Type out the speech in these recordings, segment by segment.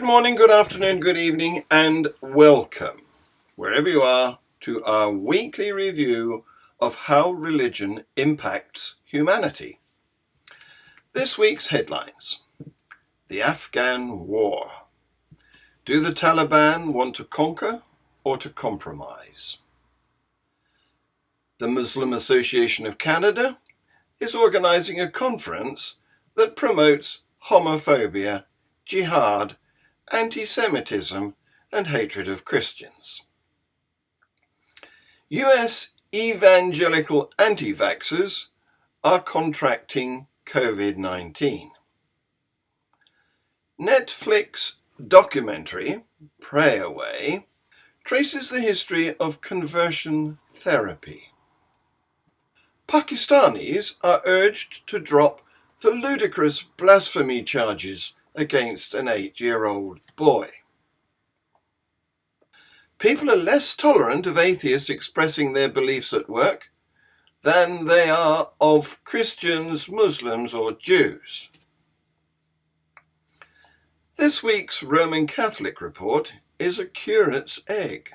morning, good afternoon, good evening, and welcome, wherever you are, to our weekly review of how religion impacts humanity. This week's headlines: the Afghan War. Do the Taliban want to conquer or to compromise? The Muslim Association of Canada is organising a conference that promotes homophobia, jihad, anti-Semitism, and hatred of Christians. US evangelical anti-Vaxxers are contracting COVID-19. Netflix documentary, Pray Away, traces the history of conversion therapy. Pakistanis are urged to drop the ludicrous blasphemy charges against an 8-year-old boy. People are less tolerant of atheists expressing their beliefs at work than they are of Christians, Muslims, or Jews. This week's Roman Catholic report is a curate's egg.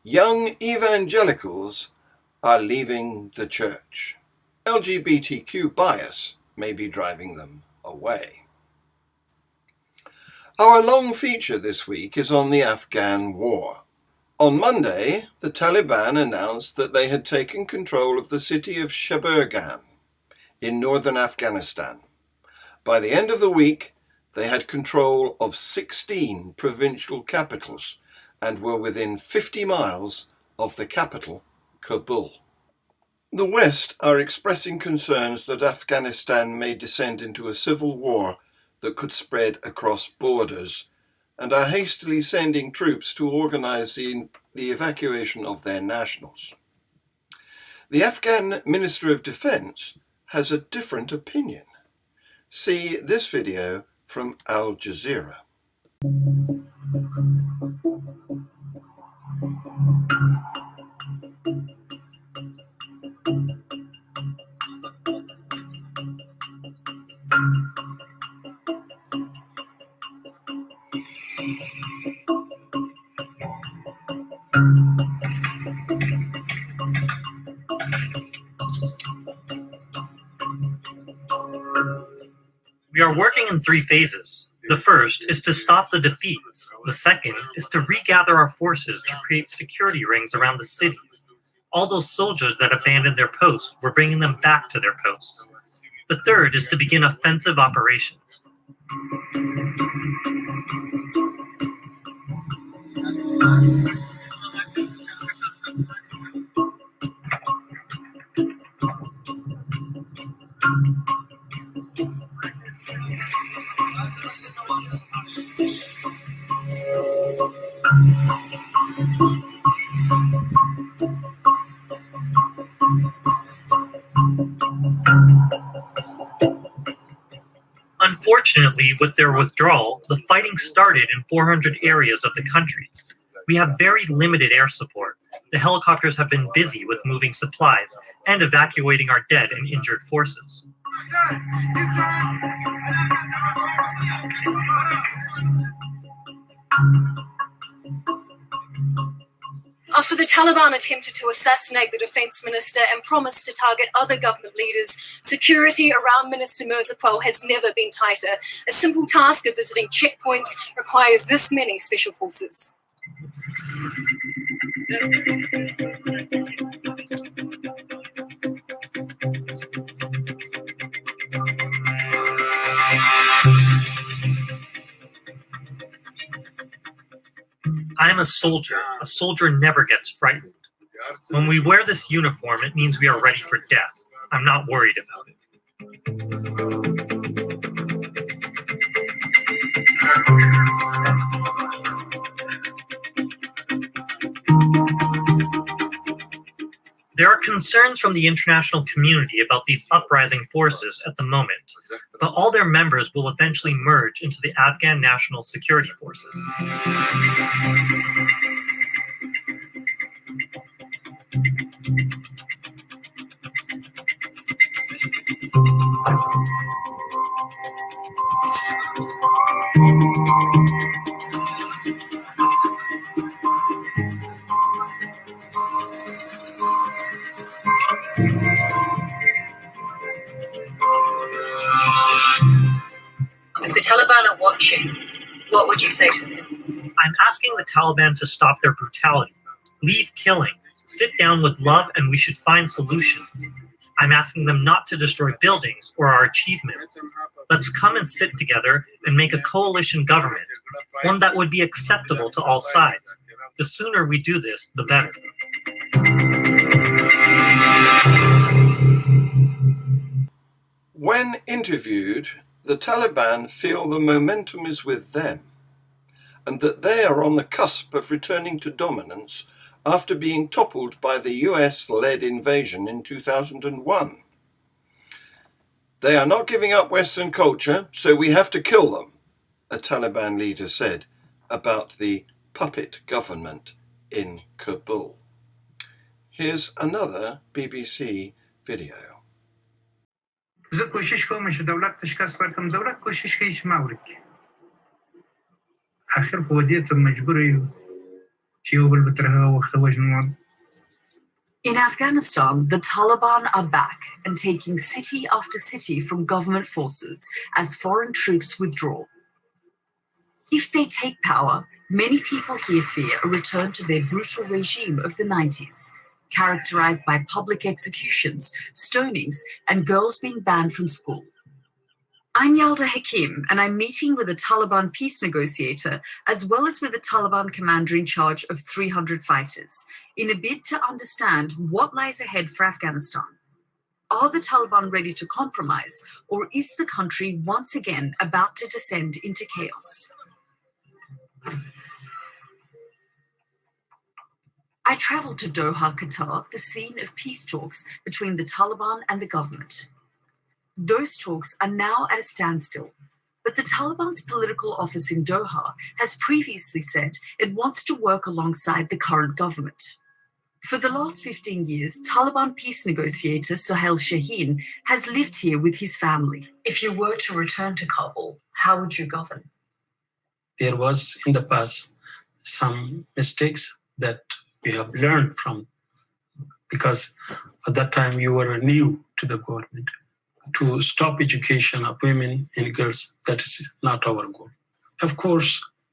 Young evangelicals are leaving the church. LGBTQ bias may be driving them away. Our long feature this week is on the Afghan war. On Monday, the Taliban announced that they had taken control of the city of Shaburgan in northern Afghanistan. By the end of the week, they had control of 16 provincial capitals and were within 50 miles of the capital, Kabul. The West are expressing concerns that Afghanistan may descend into a civil war that could spread across borders, and are hastily sending troops to organize the evacuation of their nationals. The Afghan Minister of Defense has a different opinion. See this video from Al Jazeera. We are working in 3 phases. The first is to stop the defeats. The second is to regather our forces to create security rings around the cities. All those soldiers that abandoned their posts, we're bringing them back to their posts. The third is to begin offensive operations. Unfortunately, with their withdrawal, the fighting started in 400 areas of the country. We have very limited air support. The helicopters have been busy with moving supplies and evacuating our dead and injured forces. After the Taliban attempted to assassinate the defense minister and promised to target other government leaders, security around Minister Mirzapol has never been tighter. A simple task of visiting checkpoints requires this many special forces. I am a soldier. A soldier never gets frightened. When we wear this uniform, it means we are ready for death. I'm not worried about it. There are concerns from the international community about these uprising forces at the moment, but all their members will eventually merge into the Afghan National Security Forces. the Taliban are watching, what would you say to them? I'm asking the Taliban to stop their brutality, leave killing, sit down with love, and we should find solutions. I'm asking them not to destroy buildings or our achievements. Let's come and sit together and make a coalition government, one that would be acceptable to all sides. The sooner we do this, the better. When interviewed, the Taliban feel the momentum is with them and that they are on the cusp of returning to dominance after being toppled by the US-led invasion in 2001. They are not giving up Western culture, so we have to kill them, a Taliban leader said about the puppet government in Kabul. Here's another BBC video. زه کوشش کوم چې دولت ته شکست ورکړم دولت کوشش کوي چې ما ورکړي اخر خو دې ته مجبور یو چې یو بل به تر هغه وخته وژنو. In Afghanistan, the Taliban are back and taking city after city from government forces as foreign troops withdraw. If they take power, many people here fear a return to their brutal regime of the 90s, characterized by public executions, stonings, and girls being banned from school. I'm Yalda Hakim, and I'm meeting with a Taliban peace negotiator, as well as with a Taliban commander in charge of 300 fighters, in a bid to understand what lies ahead for Afghanistan. Are the Taliban ready to compromise, or is the country once again about to descend into chaos? I traveled to Doha, Qatar, the scene of peace talks between the Taliban and the government. Those talks are now at a standstill, but the Taliban's political office in Doha has previously said it wants to work alongside the current government. For the last 15 years, Taliban peace negotiator Sohail Shaheen has lived here with his family. If you were to return to Kabul, how would you govern? There was in the past some mistakes that we have learned from, because at that time you were new to the government. To stop education of women and girls, that is not our goal. Of course,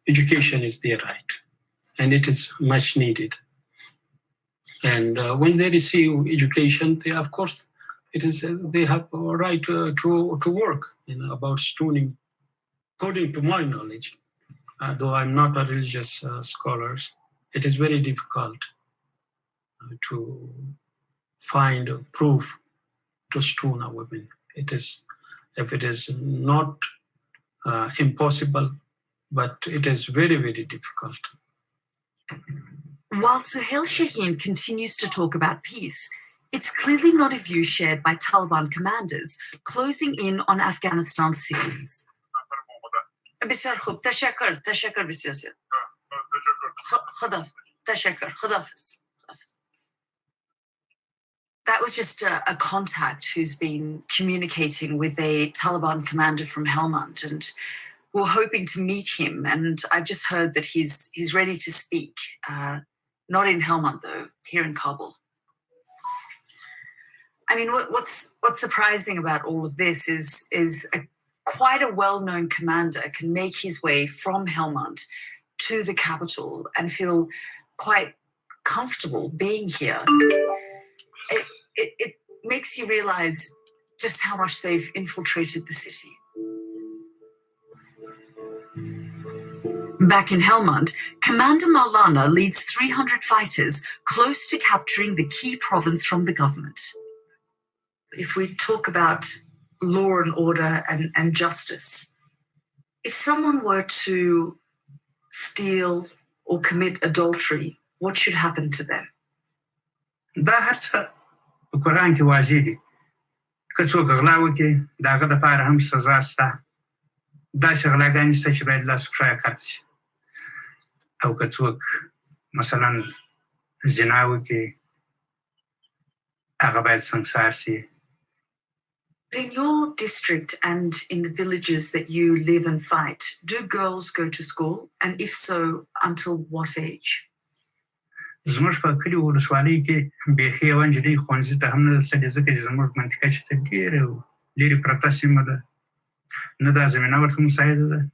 education is their right, and it is much needed. And when they receive education, they, of course, they have a right to work. About stoning, according to my knowledge, though I'm not a religious scholar, it is very difficult to find proof to stone a woman. If it is not impossible, but it is very, very difficult. While Sohail Shaheen continues to talk about peace, it's clearly not a view shared by Taliban commanders closing in on Afghanistan's cities. بسیار خوب تشکر بسیار زیاد خداحافظ. That was just a contact who's been communicating with a Taliban commander from Helmand, and we're hoping to meet him. And I've just heard that he's ready to speak. Not in Helmand though, here in Kabul. I mean, what's surprising about all of this is quite a well-known commander can make his way from Helmand to the capital and feel quite comfortable being here. It makes you realize just how much they've infiltrated the city. Back in Helmand, Commander Maulana leads 300 fighters close to capturing the key province from the government. If we talk about law and order and justice, if someone were to steal or commit adultery, what should happen to them? دا هر څه په قرآن کې واضح دي. که څوک غلا وکړي د هغه دپاره هم سزا شته. داسې غلاګانې شته چې باید لاس په پښه قطع شي. او که څوک مثلا زنا وکړي هغه باید سنګسار شي. In your district and in the villages that you live and fight, do girls go to school? And if so, until what age? زموږ په کلي ولسوالۍ کې بیخي یوه نجلۍ ښوونځي ته هم نه ده تللې ځکه چې زموږ منطقه چې ته ډېره لرې پرته سیمه ده. نه دا زمینه ورته مساعده ده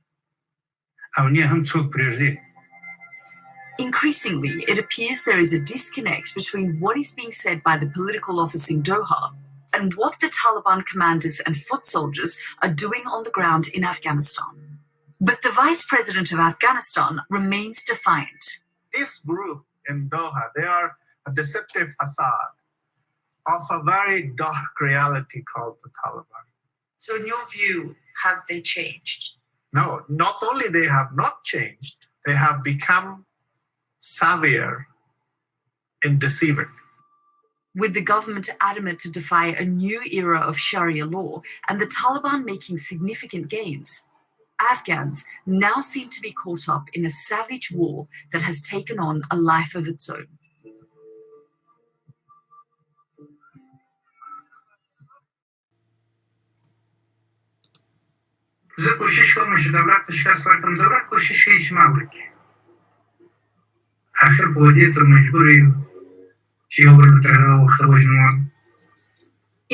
او نه هم څوک پرېږدي. Increasingly, it appears there is a disconnect between what is being said by the political office in Doha and what the Taliban commanders and foot soldiers are doing on the ground in Afghanistan. But the vice president of Afghanistan remains defiant. This group in Doha, they are a deceptive facade of a very dark reality called the Taliban. So in your view, have they changed? No, not only they have not changed, they have become savvier in deceiving. With the government adamant to defy a new era of Sharia law and the Taliban making significant gains, Afghans now seem to be caught up in a savage war that has taken on a life of its own. زه کوشش کوم چې دولت ته شکست ورکړم. دولت کوشش کوي چې ما وکړي. آخر په دې ته مجبور یو چې یو بل تر هغه وخته وژنو.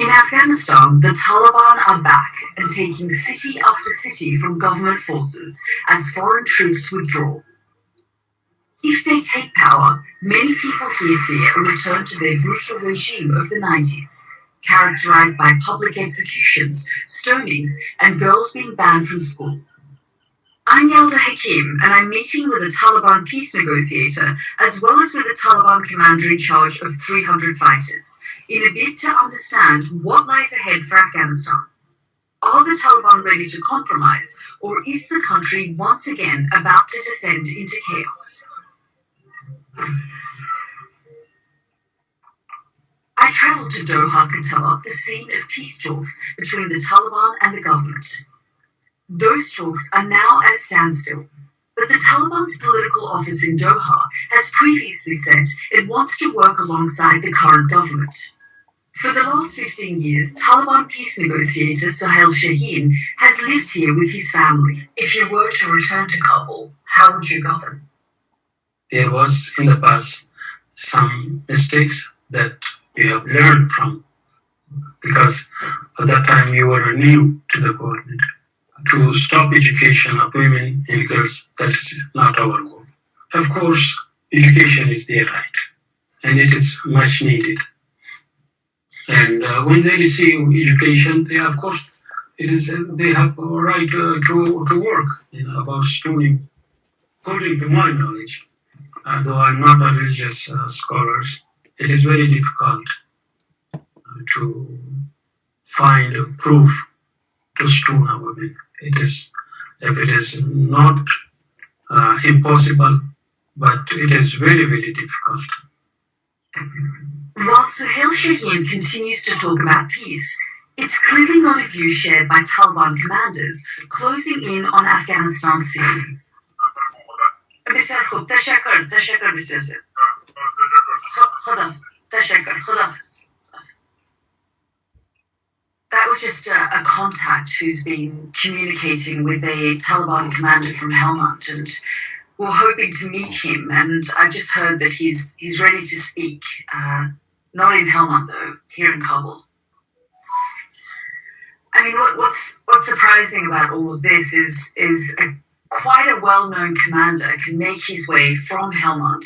In Afghanistan, the Taliban are back and taking city after city from government forces as foreign troops withdraw. If they take power, many people here fear a return to their brutal regime of the 90s, characterized by public executions, stonings, and girls being banned from school. I'm Yelda Hakim, and I'm meeting with a Taliban peace negotiator, as well as with a Taliban commander in charge of 300 fighters, in a bid to understand what lies ahead for Afghanistan. Are the Taliban ready to compromise, or is the country once again about to descend into chaos? I travelled to Doha, Qatar, the scene of peace talks between the Taliban and the government. Those talks are now at a standstill, but the Taliban's political office in Doha has previously said it wants to work alongside the current government. For the last 15 years, Taliban peace negotiator Sohail Shaheen has lived here with his family. If you were to return to Kabul, how would you govern? There was in the past some mistakes that we have learned from, because at that time we were new to the government. To stop education of women and girls, that is not our goal. Of course, education is their right, and it is much needed. And when they receive education, they of course they have a right to work. About schooling, according to my knowledge, though I'm not a religious scholar, it is very difficult to find proof to stone a woman. If it is not impossible, but it is very, very difficult. While Sohail Shaheen continues to talk about peace, it's clearly not a view shared by Taliban commanders closing in on Afghanistan cities. That was just a contact who's been communicating with a Taliban commander from Helmand, and we're hoping to meet him. And I've just heard that he's ready to speak. Not in Helmand though, here in Kabul. I mean, what's surprising about all of this is quite a well-known commander can make his way from Helmand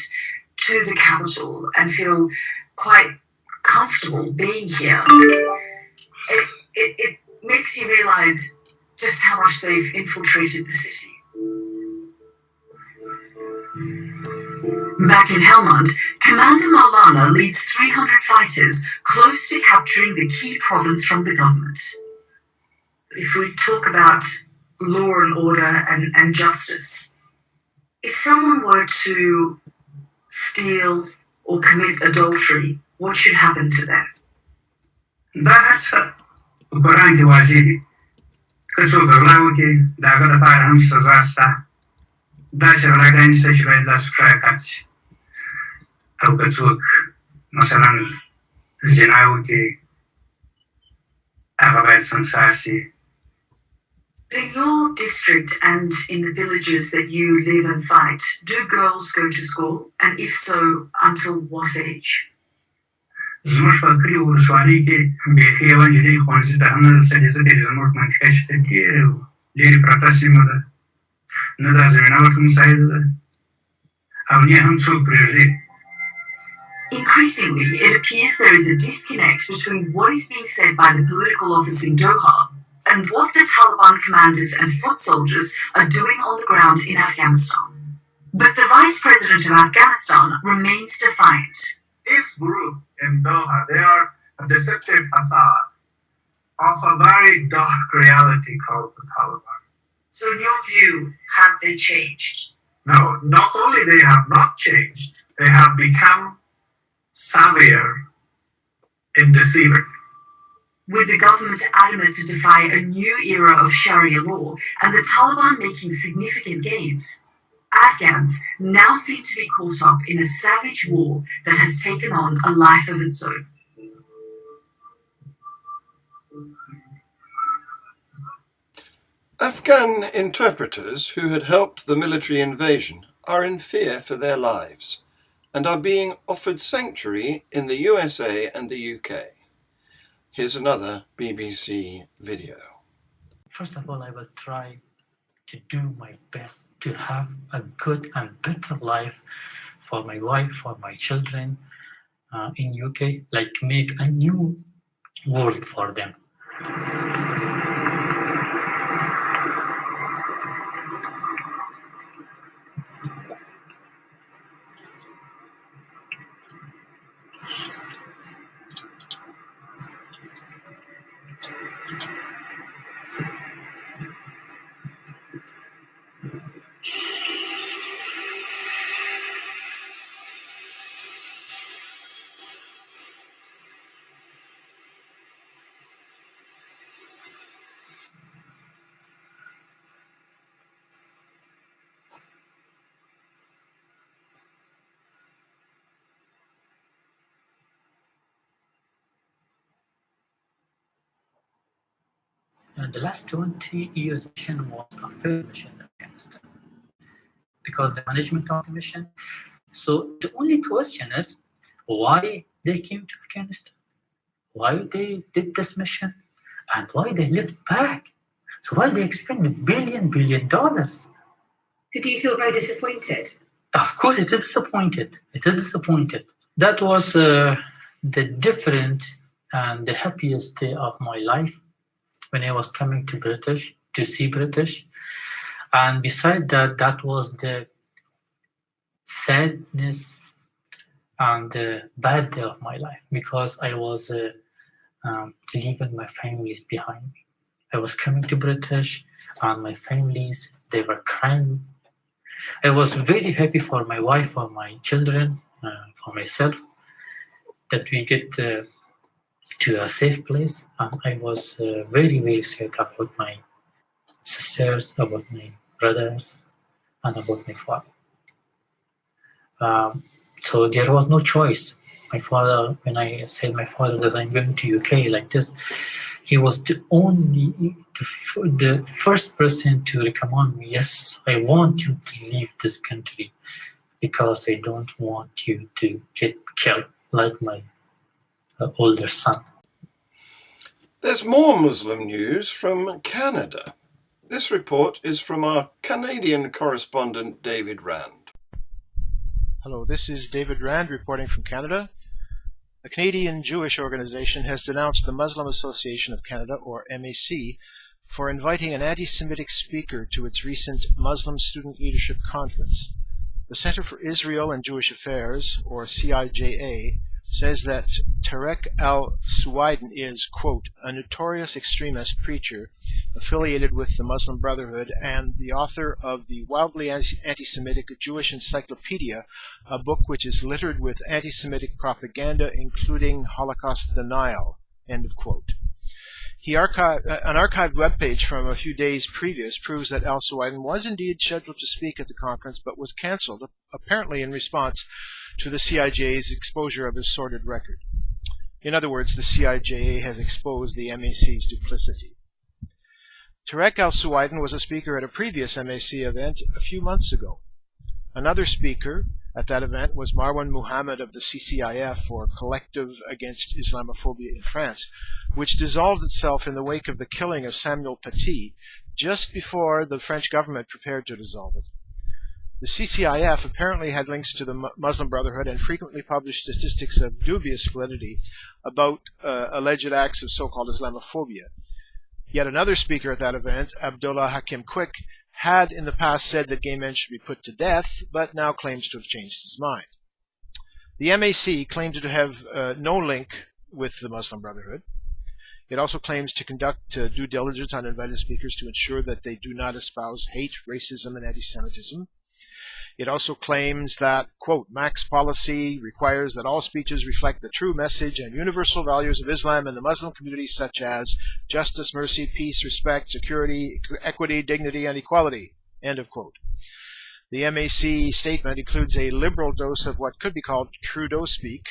to the capital and feel quite comfortable being here. It makes you realize just how much they've infiltrated the city. Back in Helmand, Commander Maulana leads 300 fighters close to capturing the key province from the government. If we talk about law and order and justice, if someone were to steal or commit adultery, what should happen to them? دا هر څه په قرآن کې واضح دي. که څوک غلا وکړي د هغه لپاره هم سزا شته. داسې غلاګانې شته چې باید لاس په کار شي. او که څوک مثلا زنا وکړي هغه باید سنګسار شي. In your district and in the villages that you live and fight, do girls go to school? And if so, until what age? زموږ په کلي ولسوالۍ کې بیخي یوه نجلۍ ښوونځي ته هم نه رسېدې. ځکه چې زموږ منطقه چې ډېر ډېرې پرته سیمه ده، نه دا زمینه ورته مساعده ده او نه هم څوک پرېږدي. Increasingly, it appears there is a disconnect between what is being said by the political office in Doha and what the Taliban commanders and foot soldiers are doing on the ground in Afghanistan. But the Vice President of Afghanistan remains defiant. This group in Doha, they are a deceptive facade of a very dark reality called the Taliban. So in your view, have they changed? No, not only they have not changed, they have become savvier in deceiving. With the government adamant to defy a new era of Sharia law and the Taliban making significant gains, Afghans now seem to be caught up in a savage war that has taken on a life of its own. Afghan interpreters who had helped the military invasion are in fear for their lives and are being offered sanctuary in the USA and the UK. Here's another BBC video. First of all, I will try to do my best to have a good and better life for my wife, for my children in UK, like make a new world for them. The last 20 years mission was a failed mission in Afghanistan because the management of the mission. So the only question is why they came to Afghanistan, why they did this mission, and why they left back. So why they expended billion dollars. Do you feel very disappointed? Of course, it is disappointed. It is disappointed. That was the different and the happiest day of my life when I was coming to see British. And beside that, that was the sadness and the bad day of my life because I was leaving my families behind me. I was coming to British and my families, they were crying. I was very happy for my wife, for my children, for myself, that we get to a safe place. And I was very sad about my sisters, about my brothers, and about my father. So there was no choice. My father, when I said my father that I'm going to UK like this, he was the first person to recommend me, yes, I want you to leave this country because I don't want you to get killed like my older son. There's more Muslim news from Canada. This report is from our Canadian correspondent, David Rand. Hello, this is David Rand reporting from Canada. The Canadian Jewish organization has denounced the Muslim Association of Canada, or MAC, for inviting an anti-Semitic speaker to its recent Muslim Student Leadership Conference. The Center for Israel and Jewish Affairs, or CIJA, says that Tarek al-Suwaiden is, quote, a notorious extremist preacher affiliated with the Muslim Brotherhood and the author of the wildly anti-Semitic Jewish Encyclopedia, a book which is littered with anti-Semitic propaganda, including Holocaust denial, end of quote. An archived webpage from a few days previous proves that al-Suwaiden was indeed scheduled to speak at the conference, but was cancelled, apparently in response to the CIJ's exposure of his sordid record. In other words, the CIJA has exposed the MAC's duplicity. Tarek al-Suwaiden was a speaker at a previous MAC event a few months ago. Another speaker at that event was Marwan Muhammad of the CCIF, or Collective Against Islamophobia in France, which dissolved itself in the wake of the killing of Samuel Paty just before the French government prepared to dissolve it. The CCIF apparently had links to the Muslim Brotherhood and frequently published statistics of dubious validity about alleged acts of so-called Islamophobia. Yet another speaker at that event, Abdullah Hakim Quick, had in the past said that gay men should be put to death, but now claims to have changed his mind. The MAC claimed to have no link with the Muslim Brotherhood. It also claims to conduct due diligence on invited speakers to ensure that they do not espouse hate, racism, and anti-Semitism. It also claims that, quote, MAC's policy requires that all speeches reflect the true message and universal values of Islam and the Muslim community, such as justice, mercy, peace, respect, security, equity, dignity, and equality, end of quote. The MAC statement includes a liberal dose of what could be called Trudeau speak,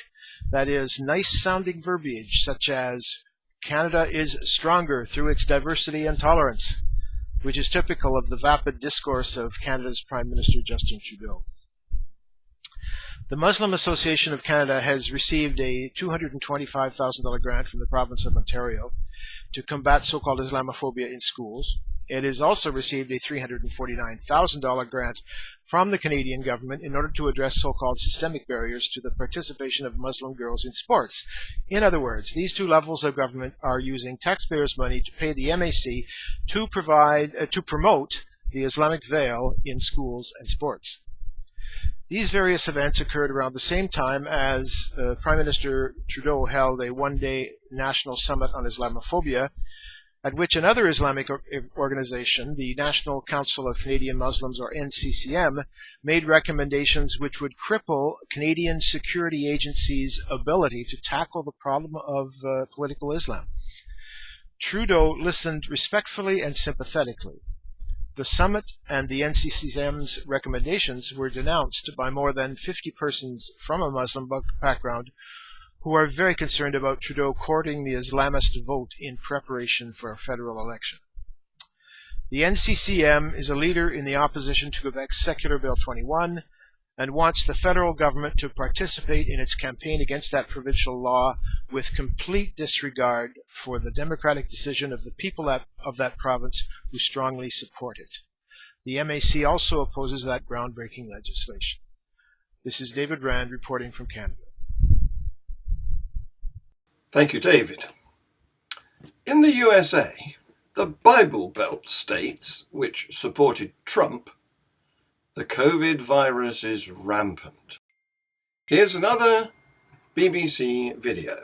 that is, nice-sounding verbiage such as Canada is stronger through its diversity and tolerance, which is typical of the vapid discourse of Canada's Prime Minister Justin Trudeau. The Muslim Association of Canada has received a $225,000 grant from the province of Ontario to combat so-called Islamophobia in schools. It has also received a $349,000 grant from the Canadian government in order to address so-called systemic barriers to the participation of Muslim girls in sports. In other words, these two levels of government are using taxpayers' money to pay the MAC to promote the Islamic veil in schools and sports. These various events occurred around the same time as Prime Minister Trudeau held a one-day national summit on Islamophobia, at which another Islamic organization, the National Council of Canadian Muslims, or NCCM, made recommendations which would cripple Canadian security agencies' ability to tackle the problem of political Islam. Trudeau listened respectfully and sympathetically. The summit and the NCCM's recommendations were denounced by more than 50 persons from a Muslim background who are very concerned about Trudeau courting the Islamist vote in preparation for a federal election. The NCCM is a leader in the opposition to Quebec's Secular Bill 21 and wants the federal government to participate in its campaign against that provincial law with complete disregard for the democratic decision of the people of that province who strongly support it. The MAC also opposes that groundbreaking legislation. This is David Rand reporting from Canada. Thank you, David. In the USA, the Bible Belt states, which supported Trump, the COVID virus is rampant. Here's another BBC video.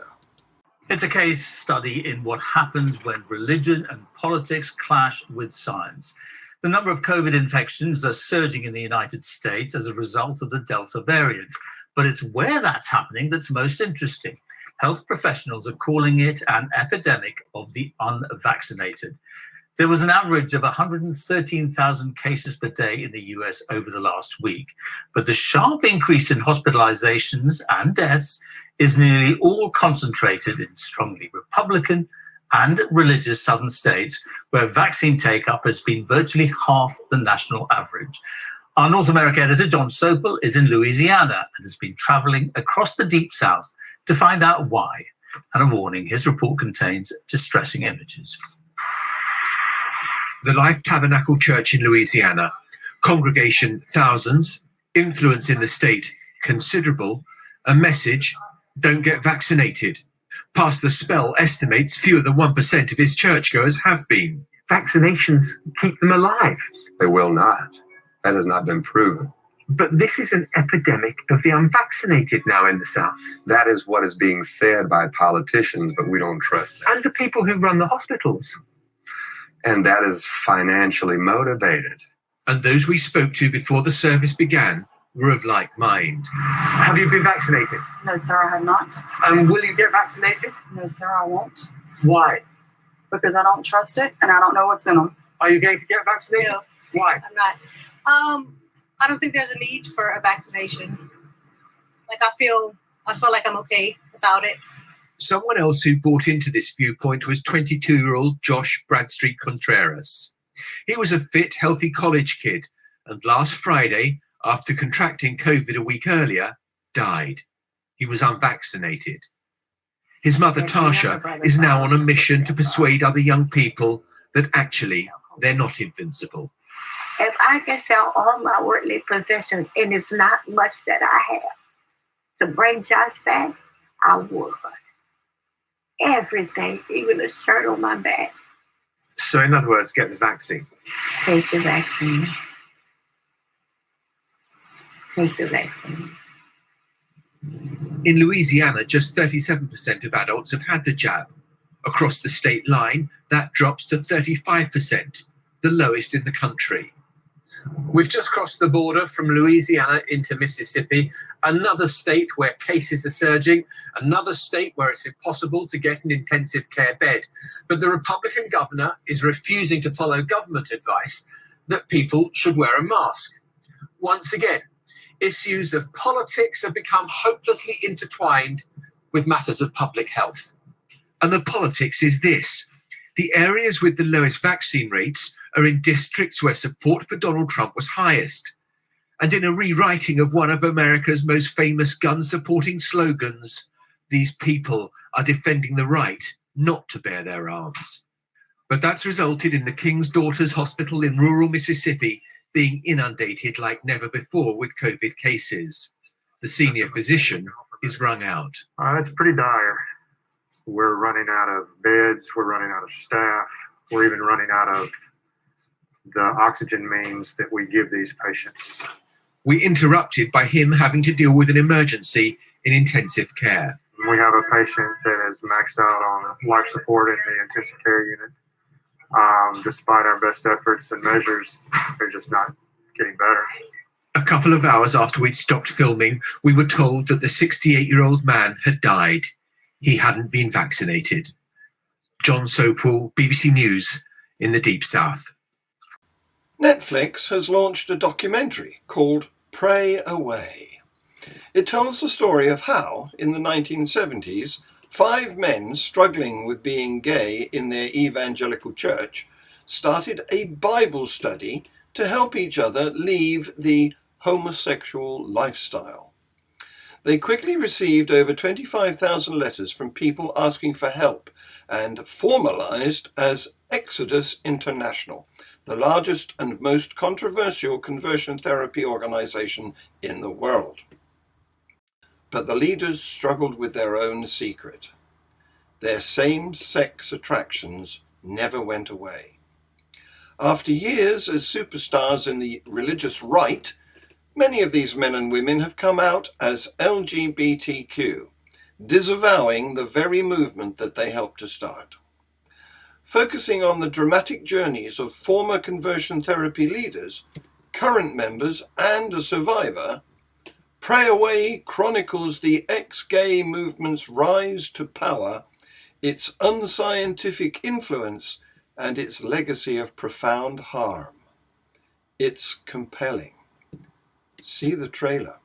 It's a case study in what happens when religion and politics clash with science. The number of COVID infections are surging in the United States as a result of the Delta variant, but it's where that's happening that's most interesting. Health professionals are calling it an epidemic of the unvaccinated. There was an average of 113,000 cases per day in the US over the last week, but the sharp increase in hospitalizations and deaths is nearly all concentrated in strongly Republican and religious southern states where vaccine take-up has been virtually half the national average. Our North America editor, John Sopel, is in Louisiana and has been traveling across the Deep South to find out why. And a warning, his report contains distressing images. The Life Tabernacle Church in Louisiana. Congregation thousands, influence in the state considerable, a message, don't get vaccinated. Pastor Spell estimates fewer than 1% of his churchgoers have been. Vaccinations keep them alive. They will not. That has not been proven. But this is an epidemic of the unvaccinated now in the South. That is what is being said by politicians, but we don't trust them. And the people who run the hospitals. And that is financially motivated. And those we spoke to before the service began were of like mind. Have you been vaccinated? No, sir, I have not. Will you get vaccinated? No, sir, I won't. Why? Because I don't trust it and I don't know what's in them. Are you going to get vaccinated? No. Why? I'm not. I don't think there's a need for a vaccination. Like I feel like I'm okay without it. Someone else who bought into this viewpoint was 22-year-old Josh Bradstreet Contreras. He was a fit, healthy college kid, and last Friday, after contracting COVID a week earlier, died. He was unvaccinated. His mother, Tasha, is now on a mission to persuade other young people that actually they're not invincible. If I can sell all my worldly possessions, and it's not much that I have, to bring Josh back, I would. Everything, even a shirt on my back. So in other words, get the vaccine. Take the vaccine. Take the vaccine. In Louisiana, just 37% of adults have had the jab. Across the state line, that drops to 35%, the lowest in the country. We've just crossed the border from Louisiana into Mississippi, another state where cases are surging, another state where it's impossible to get an intensive care bed. But the Republican governor is refusing to follow government advice that people should wear a mask. Once again, issues of politics have become hopelessly intertwined with matters of public health. And the politics is this. The areas with the lowest vaccine rates are in districts where support for Donald Trump was highest. And in a rewriting of one of America's most famous gun-supporting slogans, these people are defending the right not to bear their arms. But that's resulted in the King's Daughters Hospital in rural Mississippi being inundated like never before with COVID cases. The senior physician is wrung out. It's pretty dire. We're running out of beds, we're running out of staff, we're even running out of the oxygen means that we give these patients. We interrupted by him having to deal with an emergency in intensive care. We have a patient that is maxed out on life support in the intensive care unit. Despite our best efforts and measures, they're just not getting better. A couple of hours after we'd stopped filming, we were told that the 68-year-old man had died. He hadn't been vaccinated. John Sopel, BBC News in the Deep South. Netflix has launched a documentary called Pray Away. It tells the story of how, in the 1970s, 5 men struggling with being gay in their evangelical church started a Bible study to help each other leave the homosexual lifestyle. They quickly received over 25,000 letters from people asking for help and formalized as Exodus International, the largest and most controversial conversion therapy organization in the world. But the leaders struggled with their own secret. Their same-sex attractions never went away. After years as superstars in the religious right, many of these men and women have come out as LGBTQ, disavowing the very movement that they helped to start. Focusing on the dramatic journeys of former conversion therapy leaders, current members, and a survivor, Pray Away chronicles the ex-gay movement's rise to power, its unscientific influence, and its legacy of profound harm. It's compelling. See the trailer.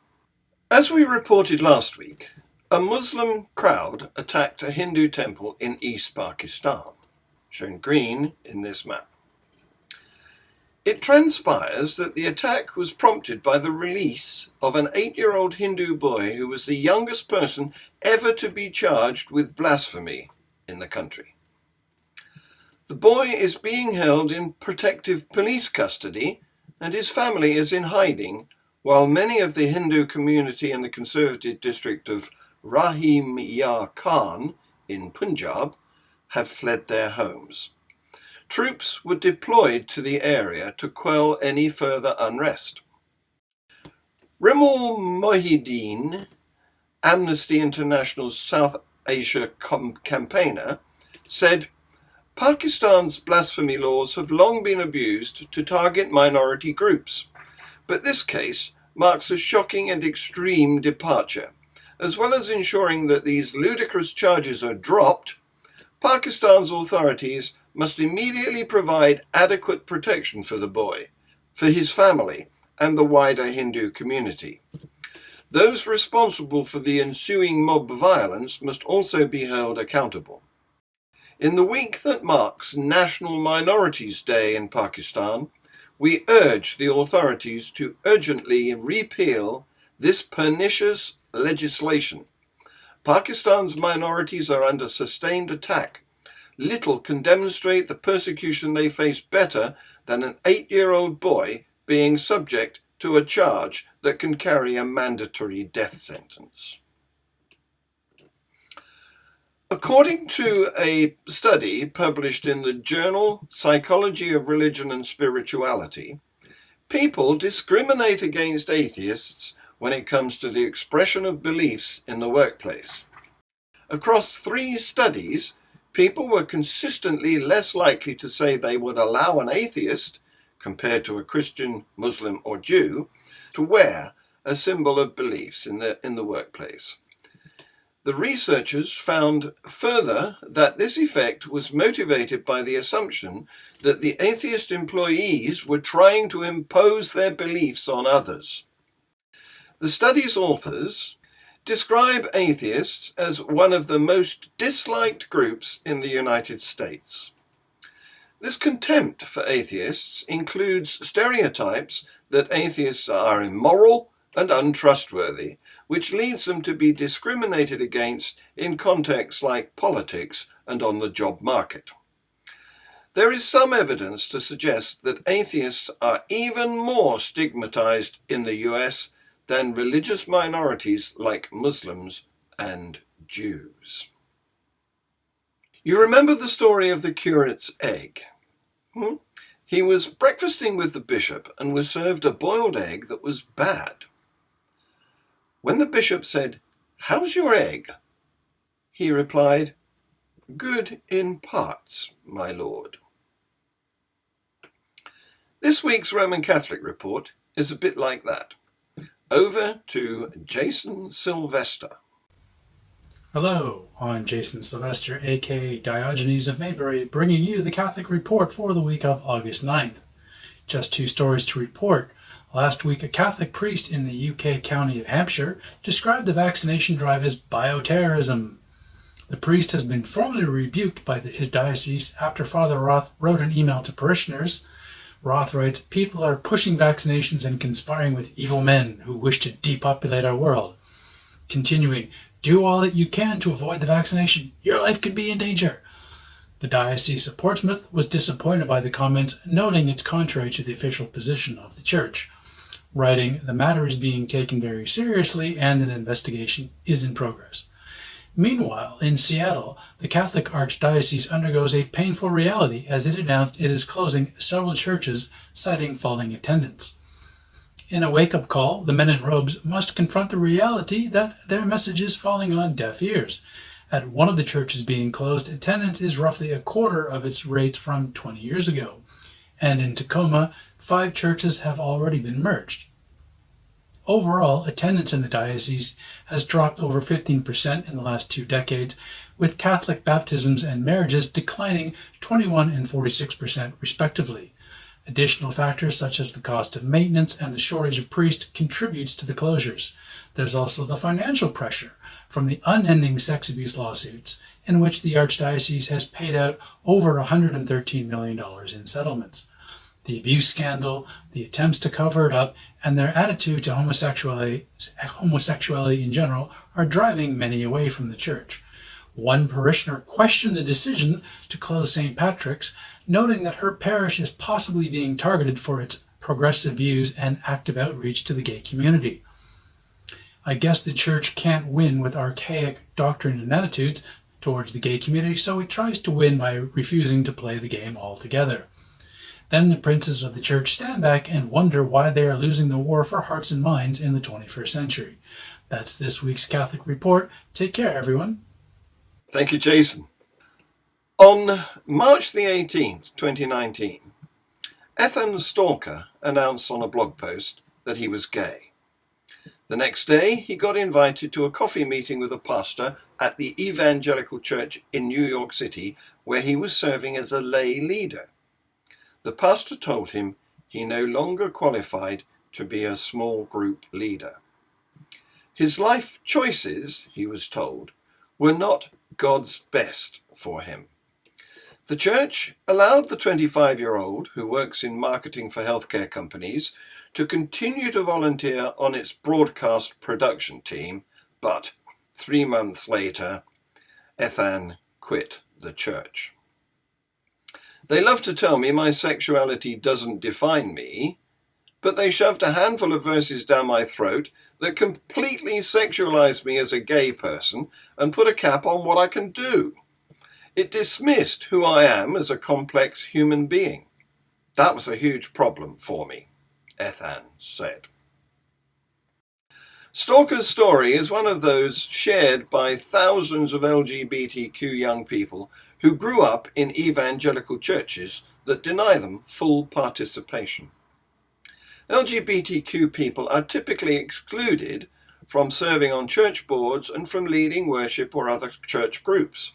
As we reported last week, a Muslim crowd attacked a Hindu temple in East Pakistan, shown green in this map. It transpires that the attack was prompted by the release of an 8-year-old Hindu boy who was the youngest person ever to be charged with blasphemy in the country. The boy is being held in protective police custody and his family is in hiding, while many of the Hindu community in the conservative district of Rahim Yar Khan in Punjab have fled their homes. Troops were deployed to the area to quell any further unrest. Rimal Mohideen, Amnesty International's South Asia campaigner, said, Pakistan's blasphemy laws have long been abused to target minority groups, but this case marks a shocking and extreme departure. As well as ensuring that these ludicrous charges are dropped, Pakistan's authorities must immediately provide adequate protection for the boy, for his family, and the wider Hindu community. Those responsible for the ensuing mob violence must also be held accountable. In the week that marks National Minorities Day in Pakistan, we urge the authorities to urgently repeal this pernicious legislation. Pakistan's minorities are under sustained attack, little can demonstrate the persecution they face better than an 8-year-old boy being subject to a charge that can carry a mandatory death sentence. According to a study published in the journal Psychology of Religion and Spirituality, people discriminate against atheists when it comes to the expression of beliefs in the workplace. Across 3 studies, people were consistently less likely to say they would allow an atheist, compared to a Christian, Muslim, or Jew, to wear a symbol of beliefs in the workplace. The researchers found further that this effect was motivated by the assumption that the atheist employees were trying to impose their beliefs on others. The study's authors describe atheists as one of the most disliked groups in the United States. This contempt for atheists includes stereotypes that atheists are immoral and untrustworthy, which leads them to be discriminated against in contexts like politics and on the job market. There is some evidence to suggest that atheists are even more stigmatized in the US than religious minorities like Muslims and Jews. You remember the story of the curate's egg? He was breakfasting with the bishop and was served a boiled egg that was bad. When the bishop said, "How's your egg?" he replied, "Good in parts, my lord." This week's Roman Catholic report is a bit like that. Over to Jason Sylvester. Hello, I'm Jason Sylvester, aka Diogenes of Maybury, bringing you the Catholic Report for the week of August 9th. Just 2 stories to report. Last week, a Catholic priest in the UK county of Hampshire described the vaccination drive as bioterrorism. The priest has been formally rebuked by his diocese after Father Roth wrote an email to parishioners. Roth writes, "People are pushing vaccinations and conspiring with evil men who wish to depopulate our world." Continuing, "Do all that you can to avoid the vaccination. Your life could be in danger." The Diocese of Portsmouth was disappointed by the comment, noting it's contrary to the official position of the Church, writing, "The matter is being taken very seriously and an investigation is in progress." Meanwhile, in Seattle, the Catholic Archdiocese undergoes a painful reality as it announced it is closing several churches, citing falling attendance. In a wake-up call, the men in robes must confront the reality that their message is falling on deaf ears. At one of the churches being closed, attendance is roughly a quarter of its rate from 20 years ago. And in Tacoma, 5 churches have already been merged. Overall, attendance in the diocese has dropped over 15% in the last 2 decades, with Catholic baptisms and marriages declining 21% and 46% respectively. Additional factors such as the cost of maintenance and the shortage of priests contributes to the closures. There's also the financial pressure from the unending sex abuse lawsuits, in which the Archdiocese has paid out over $113 million in settlements. The abuse scandal, the attempts to cover it up, and their attitude to homosexuality in general are driving many away from the Church. One parishioner questioned the decision to close St. Patrick's, noting that her parish is possibly being targeted for its progressive views and active outreach to the gay community. "I guess the Church can't win with archaic doctrine and attitudes towards the gay community, so it tries to win by refusing to play the game altogether. Then the princes of the Church stand back and wonder why they are losing the war for hearts and minds in the 21st century. That's this week's Catholic Report. Take care, everyone. Thank you, Jason. On March the 18th, 2019, Ethan Stalker announced on a blog post that he was gay. The next day, he got invited to a coffee meeting with a pastor at the Evangelical Church in New York City, where he was serving as a lay leader. The pastor told him he no longer qualified to be a small group leader. His life choices, he was told, were not God's best for him. The church allowed the 25-year-old, who works in marketing for healthcare companies, to continue to volunteer on its broadcast production team, but 3 months later, Ethan quit the church. They love to tell me my sexuality doesn't define me, but they shoved a handful of verses down my throat that completely sexualized me as a gay person and put a cap on what I can do. It dismissed who I am as a complex human being. That was a huge problem for me, Ethan said. Stalker's story is one of those shared by thousands of LGBTQ young people who grew up in evangelical churches that deny them full participation. LGBTQ people are typically excluded from serving on church boards and from leading worship or other church groups.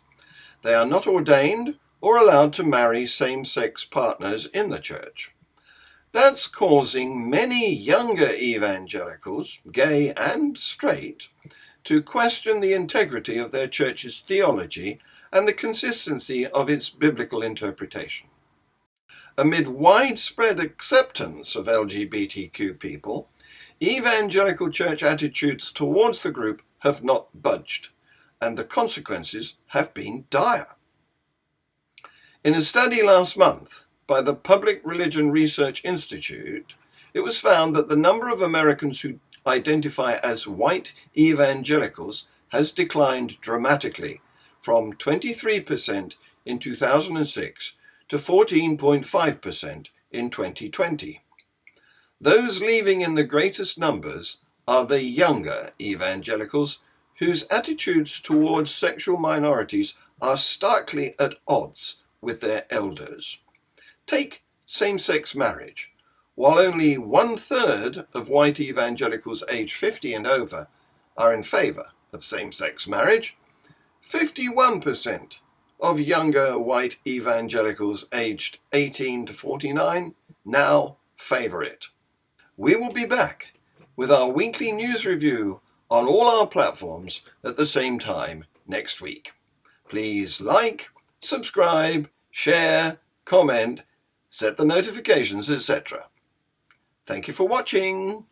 They are not ordained or allowed to marry same-sex partners in the church. That's causing many younger evangelicals, gay and straight, to question the integrity of their church's theology and the consistency of its biblical interpretation. Amid widespread acceptance of LGBTQ people, evangelical church attitudes towards the group have not budged, and the consequences have been dire. In a study last month by the Public Religion Research Institute, it was found that the number of Americans who identify as white evangelicals has declined dramatically from 23% in 2006 to 14.5% in 2020. Those leaving in the greatest numbers are the younger evangelicals whose attitudes towards sexual minorities are starkly at odds with their elders. Take same-sex marriage. While only 1/3 of white evangelicals aged 50 and over are in favor of same-sex marriage, 51% of younger white evangelicals aged 18 to 49 now favor it. We will be back with our weekly news review on all our platforms at the same time next week. Please like, subscribe, share, comment, set the notifications, etc. Thank you for watching.